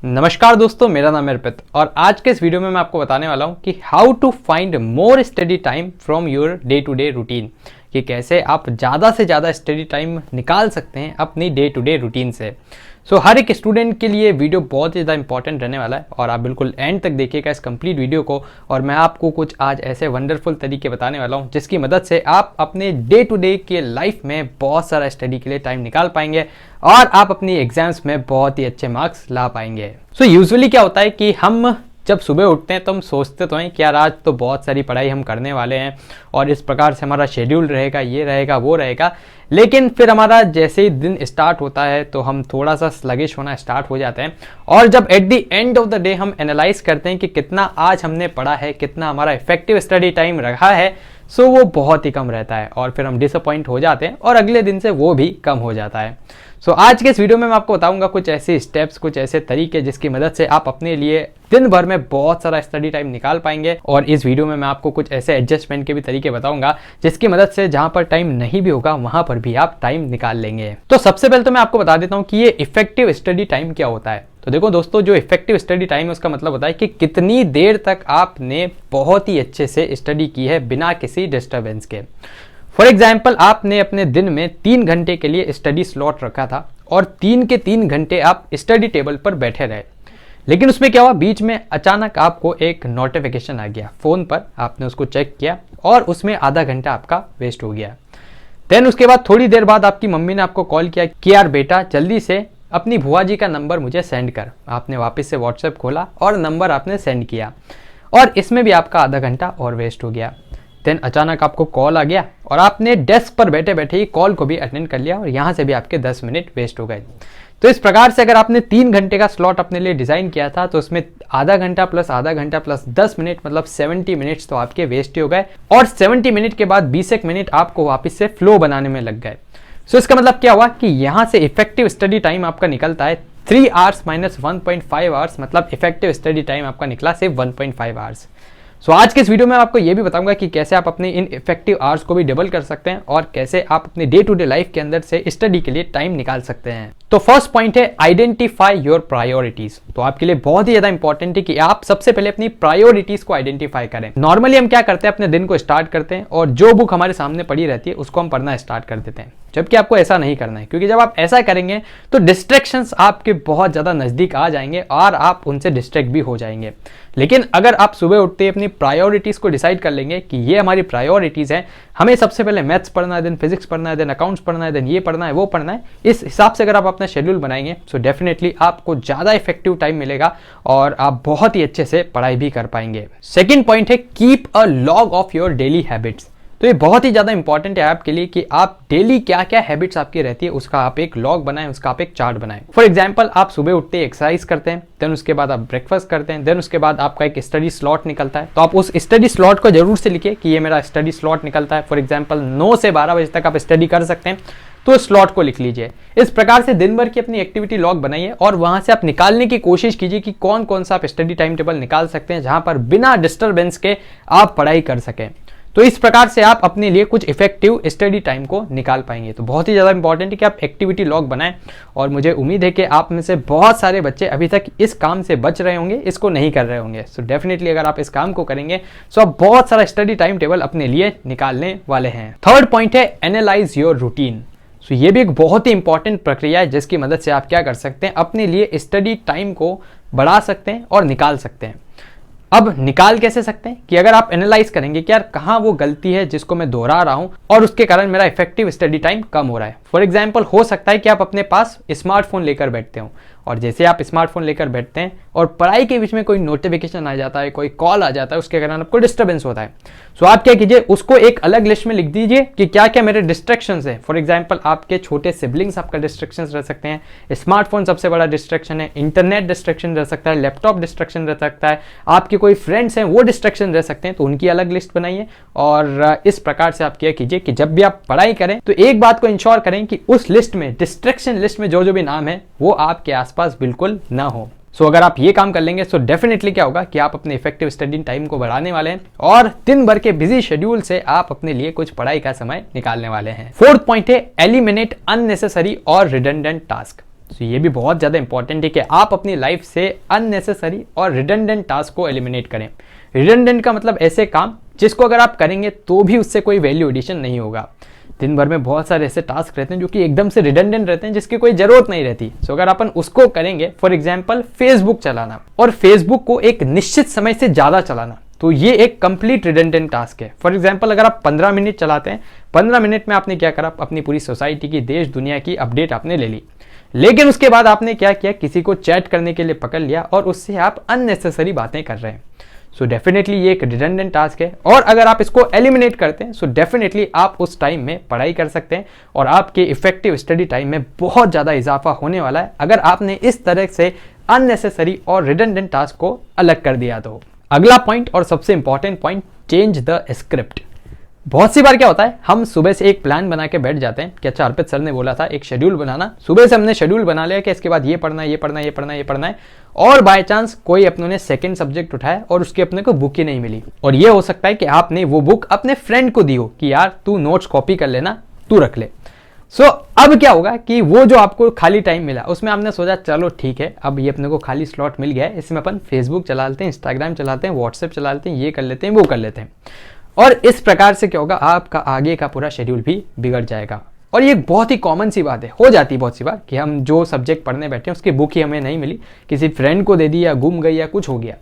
नमस्कार दोस्तों, मेरा नाम है अर्पित और आज के इस वीडियो में मैं आपको बताने वाला हूं कि how to find more study time from your day to day routine, कि कैसे आप ज़्यादा से ज़्यादा स्टडी टाइम निकाल सकते हैं अपनी डे टू डे रूटीन से। हर एक स्टूडेंट के लिए वीडियो बहुत ही ज़्यादा इंपॉर्टेंट रहने वाला है और आप बिल्कुल एंड तक देखिएगा इस कंप्लीट वीडियो को। और मैं आपको कुछ आज ऐसे वंडरफुल तरीके बताने वाला हूं जिसकी मदद से आप अपने डे टू डे के लाइफ में बहुत सारा स्टडी के लिए टाइम निकाल पाएंगे और आप अपनी एग्जाम्स में बहुत ही अच्छे मार्क्स ला पाएंगे। यूजुअली क्या होता है कि हम जब सुबह उठते हैं तो हम सोचते तो हैं कि यार आज तो बहुत सारी पढ़ाई हम करने वाले हैं और इस प्रकार से हमारा शेड्यूल रहेगा, ये रहेगा, वो रहेगा। लेकिन फिर हमारा जैसे ही दिन स्टार्ट होता है तो हम थोड़ा सा स्लगिश होना स्टार्ट हो जाते हैं और जब at the end of the day हम एनालाइज करते हैं कि कितना आज हमने पढ़ा है, कितना हमारा इफेक्टिव स्टडी टाइम रहा है, वो बहुत ही कम रहता है और फिर हम डिसअपॉइंट हो जाते हैं और अगले दिन से वो भी कम हो जाता है। आज के इस वीडियो में मैं आपको बताऊंगा कुछ ऐसे स्टेप्स, कुछ ऐसे तरीके जिसकी मदद से आप अपने लिए दिन भर में बहुत सारा स्टडी टाइम निकाल पाएंगे। और इस वीडियो में मैं आपको कुछ ऐसे एडजस्टमेंट के भी तरीके बताऊंगा जिसकी मदद से जहां पर टाइम नहीं भी होगा वहां पर भी आप टाइम निकाल लेंगे। तो सबसे पहले तो मैं आपको बता देता हूं कि ये इफेक्टिव स्टडी टाइम क्या होता है। तो देखो दोस्तों, जो इफेक्टिव स्टडी टाइम है उसका मतलब होता है कि कितनी देर तक आपने बहुत ही अच्छे से स्टडी की है बिना किसी डिस्टर्बेंस के। फॉर एग्जाम्पल, आपने अपने दिन में 3 घंटे के लिए स्टडी स्लॉट रखा था और 3 के 3 घंटे आप स्टडी टेबल पर बैठे रहे, लेकिन उसमें क्या हुआ, बीच में अचानक आपको एक नोटिफिकेशन आ गया फोन पर, आपने उसको चेक किया और उसमें आधा घंटा आपका वेस्ट हो गया। देन उसके बाद थोड़ी देर बाद आपकी मम्मी ने आपको कॉल किया कि यार बेटा जल्दी से अपनी भुआ जी का नंबर मुझे सेंड कर। आपने वापस से व्हाट्सएप खोला और नंबर आपने सेंड किया और इसमें भी आपका आधा घंटा और वेस्ट हो गया। देन अचानक आपको कॉल आ गया और आपने डेस्क पर बैठे बैठे ही कॉल को भी अटेंड कर लिया और यहाँ से भी आपके 10 मिनट वेस्ट हो गए। तो इस प्रकार से अगर आपने 3 घंटे का स्लॉट अपने लिए डिज़ाइन किया था तो उसमें आधा घंटा प्लस 10 मिनट मतलब 70 मिनट्स तो आपके वेस्ट ही हो गए और 70 मिनट के बाद 20 मिनट आपको वापस से फ्लो बनाने में लग गए। इसका मतलब क्या हुआ कि यहाँ से इफेक्टिव स्टडी टाइम आपका निकलता है 3 आवर्स माइनस 1.5 आवर्स, मतलब इफेक्टिव स्टडी टाइम आपका निकला सिर्फ 1.5 आवर्स। आज के इस वीडियो में आपको यह भी बताऊंगा कि कैसे आप अपने इन इफेक्टिव आवर्स को भी डबल कर सकते हैं और कैसे आप अपने डे टू डे लाइफ के अंदर से स्टडी के लिए टाइम निकाल सकते हैं। तो फर्स्ट पॉइंट है आइडेंटिफाई योर प्रायोरिटीज। तो आपके लिए बहुत ही ज्यादा इंपॉर्टेंट है कि आप सबसे पहले अपनी प्रायोरिटीज को आइडेंटिफाई करें। नॉर्मली हम क्या करते हैं, अपने दिन को स्टार्ट करते हैं और जो बुक हमारे सामने पड़ी रहती है उसको हम पढ़ना स्टार्ट कर देते हैं, जबकि आपको ऐसा नहीं करना है, क्योंकि जब आप ऐसा करेंगे तो डिस्ट्रैक्शंस आपके बहुत ज्यादा नजदीक आ जाएंगे और आप उनसे डिस्ट्रैक्ट भी हो जाएंगे। लेकिन अगर आप सुबह उठते ही अपनी प्रायोरिटीज को डिसाइड कर लेंगे कि ये हमारी प्रायोरिटीज है, हमें सबसे पहले मैथ्स पढ़ना है, देन फिजिक्स पढ़ना है, देन अकाउंट्स पढ़ना है, देन ये पढ़ना है, वो पढ़ना है, इस हिसाब से अगर आप अपना शेड्यूल बनाएंगे तो डेफिनेटली आपको ज्यादा इफेक्टिव टाइम मिलेगा और आप बहुत ही अच्छे से पढ़ाई भी कर पाएंगे। सेकेंड पॉइंट है keep a log of your daily habits. तो ये बहुत ही ज़्यादा इंपॉर्टेंट है आपके लिए कि आप डेली क्या क्या हैबिट्स आपकी रहती है उसका आप एक लॉग बनाएं, उसका आप एक चार्ट बनाएं। फॉर एग्जांपल, आप सुबह उठते एक्सरसाइज करते हैं, देन उसके बाद आप ब्रेकफास्ट करते हैं, देन उसके बाद आपका एक स्टडी स्लॉट निकलता है, तो आप उस स्टडी स्लॉट को जरूर से लिखिए कि ये मेरा स्टडी स्लॉट निकलता है। फॉर एग्जाम्पल 9 से 12 बजे तक आप स्टडी कर सकते हैं, तो स्लॉट को लिख लीजिए। इस प्रकार से दिन भर की अपनी एक्टिविटी लॉग बनाइए और वहां से आप निकालने की कोशिश कीजिए कि कौन कौन सा आप स्टडी टाइम टेबल निकाल सकते हैं जहां पर बिना डिस्टर्बेंस के आप पढ़ाई कर सकें। तो इस प्रकार से आप अपने लिए कुछ इफेक्टिव स्टडी टाइम को निकाल पाएंगे। तो बहुत ही ज़्यादा इंपॉर्टेंट है कि आप एक्टिविटी लॉग बनाएं और मुझे उम्मीद है कि आप में से बहुत सारे बच्चे अभी तक इस काम से बच रहे होंगे, इसको नहीं कर रहे होंगे। डेफिनेटली अगर आप इस काम को करेंगे तो आप बहुत सारा स्टडी टाइम टेबल अपने लिए निकालने वाले हैं। थर्ड पॉइंट है एनालाइज योर रूटीन। ये भी एक बहुत ही इंपॉर्टेंट प्रक्रिया है जिसकी मदद से आप क्या कर सकते हैं, अपने लिए स्टडी टाइम को बढ़ा सकते हैं और निकाल सकते हैं। अब निकाल कैसे सकते हैं कि अगर आप एनालाइज करेंगे कि यार कहाँ वो गलती है जिसको मैं दोहरा रहा हूं और उसके कारण मेरा इफेक्टिव स्टडी टाइम कम हो रहा है। फॉर एग्जाम्पल, हो सकता है कि आप अपने पास स्मार्टफोन लेकर बैठते हो और जैसे आप स्मार्टफोन लेकर बैठते हैं और पढ़ाई के बीच में कोई नोटिफिकेशन आ जाता है, कोई कॉल आ जाता है, उसके कारण आपको डिस्टर्बेंस होता है। आप क्या कीजिए, उसको एक अलग लिस्ट में लिख दीजिए कि क्या क्या मेरे डिस्ट्रैक्शंस है। फॉर एग्जाम्पल, आपके छोटे सिबलिंग्स आपका डिस्ट्रैक्शंस रह सकते हैं, स्मार्टफोन सबसे बड़ा डिस्ट्रैक्शन है, इंटरनेट डिस्ट्रैक्शन रह सकता है, लैपटॉप डिस्ट्रैक्शन रह सकता है, आपके कोई फ्रेंड्स हैं वो डिस्ट्रैक्शन रह सकते हैं, तो उनकी अलग लिस्ट बनाइए। और इस प्रकार से आप क्या कीजिए कि जब भी आप पढ़ाई करें तो एक बात को इंश्योर करें कि उस लिस्ट में, डिस्ट्रैक्शन लिस्ट में जो भी नाम है वो आपके आसपास बिल्कुल ना हो। अगर आप ये काम कर लेंगे तो डेफिनेटली क्या होगा कि आप अपने इफेक्टिव स्टडी टाइम को बढ़ाने वाले हैं और दिन भर के बिजी शेड्यूल से आप अपने लिए कुछ पढ़ाई का समय निकालने वाले हैं। फोर्थ पॉइंट है एलिमिनेट अननेसेसरी और रिडंडेंट टास्क। तो ये भी बहुत ज़्यादा इंपॉर्टेंट है कि आप अपनी लाइफ से अननेसेसरी और रिडंडेंट टास्क को एलिमिनेट करें। रिडंडेंट का मतलब ऐसे काम जिसको अगर आप करेंगे तो भी उससे कोई वैल्यू एडिशन नहीं होगा। दिन भर में बहुत सारे ऐसे टास्क रहते हैं जो कि एकदम से रिडंडेंट रहते हैं, जिसकी कोई जरूरत नहीं रहती। सो अगर अपन उसको करेंगे, फॉर एग्जांपल फेसबुक चलाना, और फेसबुक को एक निश्चित समय से ज़्यादा चलाना, तो ये एक कंप्लीट रिडंडेंट टास्क है। फॉर एग्जांपल अगर आप 15 मिनट चलाते हैं, 15 मिनट में आपने क्या करा, अपनी पूरी सोसाइटी की, देश दुनिया की अपडेट आपने ले ली, लेकिन उसके बाद आपने क्या किया, किसी को चैट करने के लिए पकड़ लिया और उससे आप अननेसेसरी बातें कर रहे हैं। सो डेफिनेटली ये एक रिडंडेंट टास्क है, और अगर आप इसको एलिमिनेट करते हैं सो डेफिनेटली आप उस टाइम में पढ़ाई कर सकते हैं और आपके इफेक्टिव स्टडी टाइम में बहुत ज़्यादा इजाफा होने वाला है, अगर आपने इस तरह से अननेसेसरी और रिडंडेंट टास्क को अलग कर दिया तो। अगला पॉइंट और सबसे important point, change the script. बहुत सी बार क्या होता है, हम सुबह से एक प्लान बना के बैठ जाते हैं कि अच्छा अर्पित सर ने बोला था एक शेड्यूल बनाना, सुबह से हमने शेड्यूल बना लिया कि इसके बाद ये पढ़ना है, ये पढ़ना है, ये पढ़ना है, ये पढ़ना है, और बाय चांस कोई अपनों ने सेकंड सब्जेक्ट उठाया और उसके अपने को बुक ही नहीं मिली। और ये हो सकता है कि आपने वो बुक अपने फ्रेंड को दी हो कि यार तू नोट्स कॉपी कर लेना, तू रख ले। सो अब क्या होगा कि वो जो आपको खाली टाइम मिला उसमें आपने सोचा चलो ठीक है, अब ये अपने को खाली स्लॉट मिल गया है, इसमें अपन फेसबुक चला लेते हैं, इंस्टाग्राम चलाते हैं, व्हाट्सएप चला लेते हैं, ये कर लेते हैं, वो कर लेते हैं। और इस प्रकार से क्या होगा, आपका आगे का पूरा शेड्यूल भी बिगड़ जाएगा। और ये बहुत ही कॉमन सी बात है, हो जाती है बहुत सी बार कि हम जो सब्जेक्ट पढ़ने बैठे हैं उसकी बुक ही हमें नहीं मिली, किसी फ्रेंड को दे दी या गुम गई या कुछ हो गया।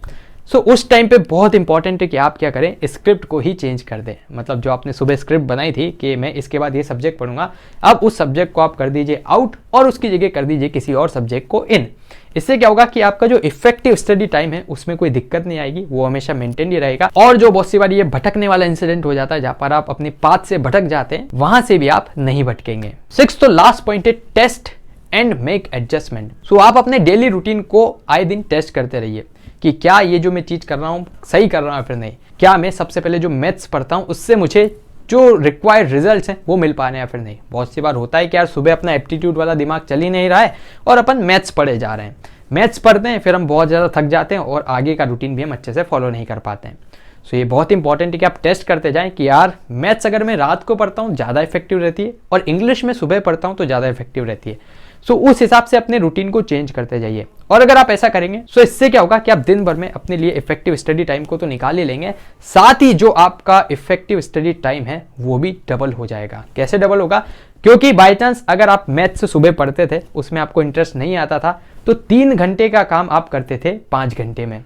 सो उस टाइम पे बहुत इंपॉर्टेंट है कि आप क्या करें, स्क्रिप्ट को ही चेंज कर दें। मतलब जो आपने सुबह स्क्रिप्ट बनाई थी कि मैं इसके बाद ये सब्जेक्ट पढ़ूंगा, अब उस सब्जेक्ट को आप कर दीजिए आउट और उसकी जगह कर दीजिए किसी और सब्जेक्ट को इन। इससे क्या होगा कि आपका जो इफेक्टिव स्टडी टाइम है उसमें कोई दिक्कत नहीं आएगी, वो हमेशा मेंटेन ही रहेगा। और जो बहुत सी बार ये भटकने वाला इंसिडेंट हो जाता है जहां पर आप अपने पाथ से भटक जाते हैं, वहां से भी आप नहीं भटकेंगे। 6 तो लास्ट पॉइंट है, टेस्ट एंड मेक एडजस्टमेंट। सो आप अपने डेली रूटीन को आए दिन टेस्ट करते रहिए कि क्या ये जो मैं चीज कर रहा हूं सही कर रहा हूं फिर नहीं, क्या मैं सबसे पहले जो मैथ्स पढ़ता हूं उससे मुझे जो रिक्वायर्ड रिजल्ट्स हैं वो मिल पाने या फिर नहीं। बहुत सी बार होता है कि यार सुबह अपना एप्टीट्यूड वाला दिमाग चल ही नहीं रहा है और अपन मैथ्स पढ़े जा रहे हैं, मैथ्स पढ़ते हैं फिर हम बहुत ज़्यादा थक जाते हैं और आगे का रूटीन भी हम अच्छे से फॉलो नहीं कर पाते हैं। सो ये बहुत इंपॉर्टेंट है कि आप टेस्ट करते जाएं कि यार मैथ्स अगर मैं रात को पढ़ता हूँ ज़्यादा इफेक्टिव रहती है और इंग्लिश में सुबह पढ़ता हूँ तो ज़्यादा इफेक्टिव रहती है। सो उस हिसाब से अपने रूटीन को चेंज करते जाइए। और अगर आप ऐसा करेंगे सो इससे क्या होगा कि आप दिन भर में अपने लिए इफेक्टिव स्टडी टाइम को तो निकाल ही लेंगे, साथ ही जो आपका इफेक्टिव स्टडी टाइम है वो भी डबल हो जाएगा। कैसे डबल होगा, क्योंकि बाय चांस अगर आप मैथ्स सुबह पढ़ते थे, उसमें आपको इंटरेस्ट नहीं आता था, तो 3 घंटे का काम आप करते थे 5 घंटे में।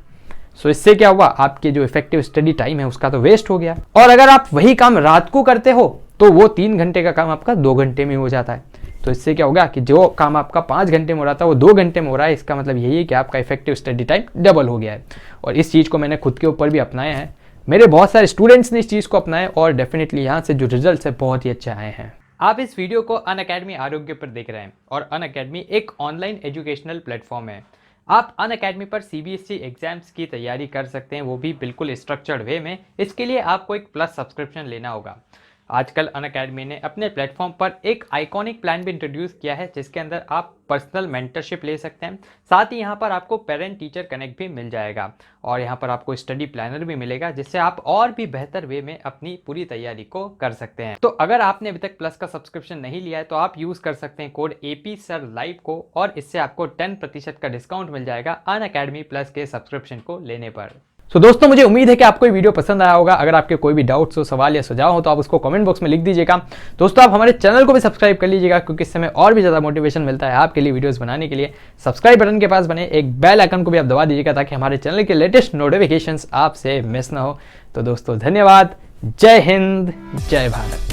सो इससे क्या हुआ, आपके जो इफेक्टिव स्टडी टाइम है उसका तो वेस्ट हो गया। और अगर आप वही काम रात को करते हो तो वो 3 घंटे का काम आपका 2 घंटे में हो जाता है। तो इससे क्या होगा कि जो काम आपका 5 घंटे में हो रहा था वो 2 घंटे में हो रहा है। इसका मतलब यही है कि आपका इफेक्टिव स्टडी टाइम डबल हो गया है। और इस चीज़ को मैंने खुद के ऊपर भी अपनाया है, मेरे बहुत सारे स्टूडेंट्स ने इस चीज़ को अपनाया और डेफिनेटली यहाँ से जो रिजल्ट है बहुत ही अच्छे आए हैं। आप इस वीडियो को अनअकैडमी आरोग्य पर देख रहे हैं और अनअकैडमी एक ऑनलाइन एजुकेशनल प्लेटफॉर्म है। आप अनअकैडमी पर CBSE एग्जाम्स की तैयारी कर सकते हैं, वो भी बिल्कुल स्ट्रक्चर्ड वे में। इसके लिए आपको एक प्लस सब्सक्रिप्शन लेना होगा। आजकल अनअकैडमी ने अपने प्लेटफॉर्म पर एक आइकॉनिक प्लान भी इंट्रोड्यूस किया है जिसके अंदर आप पर्सनल मेंटरशिप ले सकते हैं, साथ ही यहाँ पर आपको पेरेंट टीचर कनेक्ट भी मिल जाएगा और यहाँ पर आपको स्टडी प्लानर भी मिलेगा जिससे आप और भी बेहतर वे में अपनी पूरी तैयारी को कर सकते हैं। तो अगर आपने अभी तक प्लस का सब्सक्रिप्शन नहीं लिया है तो आप यूज कर सकते हैं कोड APSIRLIVE को और इससे आपको 10% का डिस्काउंट मिल जाएगा अनअकैडमी प्लस के सब्सक्रिप्शन को लेने पर। सो दोस्तों मुझे उम्मीद है कि आपको ये वीडियो पसंद आया होगा। अगर आपके कोई भी डाउट्स हो, सवाल या सुझाव हो तो आप उसको कमेंट बॉक्स में लिख दीजिएगा। दोस्तों आप हमारे चैनल को भी सब्सक्राइब कर लीजिएगा क्योंकि इससे हमें और भी ज़्यादा मोटिवेशन मिलता है आपके लिए वीडियोस बनाने के लिए। सब्सक्राइब बटन के पास बने एक बेल आइकन को भी आप दबा दीजिएगा ताकि हमारे चैनल के लेटेस्ट नोटिफिकेशंस आपसे मिस ना हो। तो दोस्तों धन्यवाद, जय हिंद, जय भारत।